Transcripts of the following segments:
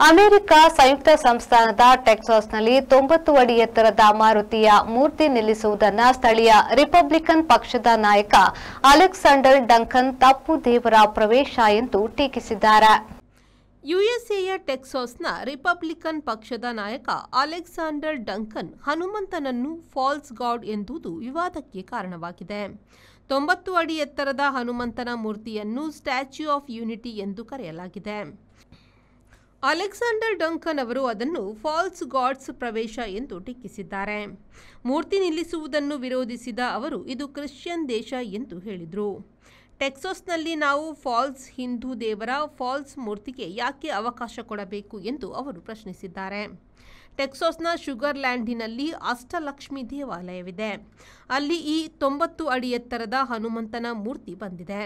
America ಸಂಯುಕ್ತ ಸಂಸ್ಥಾನದ ಟೆಕ್ಸಾಸ್ನಲ್ಲಿ 90 ಅಡಿ ಎತ್ತರದ ಮಾರುತಿಯ ಮೂರ್ತಿ ನಿಲ್ಲಿಸುವುದನ್ನು ಸ್ಥಳೀಯ ರಿಪಬ್ಲಿಕನ್ ಪಕ್ಷದ ನಾಯಕ ಅಲೆಕ್ಸಾಂಡರ್ ಡಂಕನ್ ತಪ್ಪು ದೇವರ ಪ್ರವೇಶ ಎಂದು ಟೀಕಿಸಿದ್ದಾರೆ. ಯುಎಸ್ಎಯ ಟೆಕ್ಸಾಸ್ನ ರಿಪಬ್ಲಿಕನ್ ಪಕ್ಷದ ನಾಯಕ ಅಲೆಕ್ಸಾಂಡರ್ ಡಂಕನ್ ಹನುಮಂತನನ್ನು ಫಾಲ್ಸ್ ಗಾಡ್ ಎಂದುದು ವಿವಾದಕ್ಕೆ ಕಾರಣವಾಗಿದೆ. 90 ಅಡಿ ಎತ್ತರದ ಹನುಮಂತನ ಮೂರ್ತಿಯನ್ನು ಸ್ಟ್ಯಾಚ್ಯೂ ಆಫ್ ಯೂನಿಟಿ ಎಂದು ಕರೆಯಲಾಗಿದೆ. ಅಲೆಕ್ಸಾಂಡರ್ ಡಂಕನ್ ಅವರು ಅದನ್ನು ಫಾಲ್ಸ್ ಗಾಡ್ಸ್ ಪ್ರವೇಶ ಎಂದು ಟೀಕಿಸಿದ್ದಾರೆ. ಮೂರ್ತಿ ನಿಲ್ಲಿಸುವುದನ್ನು ವಿರೋಧಿಸಿದ ಅವರು ಇದು ಕ್ರಿಶ್ಚಿಯನ್ ದೇಶ ಎಂದು ಹೇಳಿದರು. ಟೆಕ್ಸಾಸ್ನಲ್ಲಿ ನಾವು ಫಾಲ್ಸ್ ಹಿಂದೂ ದೇವರ ಫಾಲ್ಸ್ ಮೂರ್ತಿಗೆ ಯಾಕೆ ಅವಕಾಶ ಕೊಡಬೇಕು ಎಂದು ಅವರು ಪ್ರಶ್ನಿಸಿದ್ದಾರೆ. ಟೆಕ್ಸಾಸ್ನ ಶುಗರ್ ಲ್ಯಾಂಡಿನಲ್ಲಿ ಅಷ್ಟಲಕ್ಷ್ಮಿ ದೇವಾಲಯವಿದೆ. ಅಲ್ಲಿ ಈ 90 ಅಡಿ ಎತ್ತರದ ಹನುಮಂತನ ಮೂರ್ತಿ ಬಂದಿದೆ.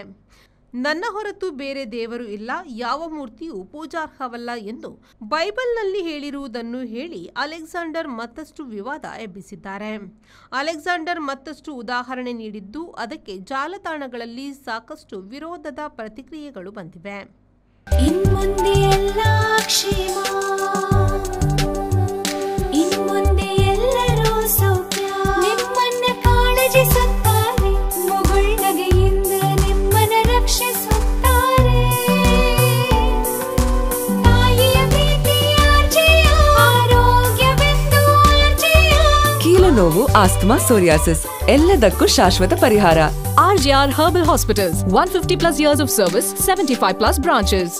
ನನ್ನ ಹೊರತು ಬೇರೆ ದೇವರು ಇಲ್ಲ, ಯಾವ ಮೂರ್ತಿಯೂ ಪೂಜಾರ್ಹವಲ್ಲ ಎಂದು ಬೈಬಲ್ನಲ್ಲಿ ಹೇಳಿರುವುದನ್ನು ಹೇಳಿ ಅಲೆಕ್ಸಾಂಡರ್ ಮತ್ತಷ್ಟು ವಿವಾದ ಎಬ್ಬಿಸಿದ್ದಾರೆ. ಅಲೆಕ್ಸಾಂಡರ್ ಮತ್ತಷ್ಟು ಉದಾಹರಣೆ ನೀಡಿದ್ದು ಅದಕ್ಕೆ ಜಾಲತಾಣಗಳಲ್ಲಿ ಸಾಕಷ್ಟು ವಿರೋಧದ ಪ್ರತಿಕ್ರಿಯೆಗಳು ಬಂದಿವೆ. ನೋವು, ಆಸ್ತಮಾ, ಸೋರಿಯಾಸಿಸ್ ಎಲ್ಲದಕ್ಕೂ ಶಾಶ್ವತ ಪರಿಹಾರ. RJR Herbal Hospitals, 150+ years of service, 75+ branches.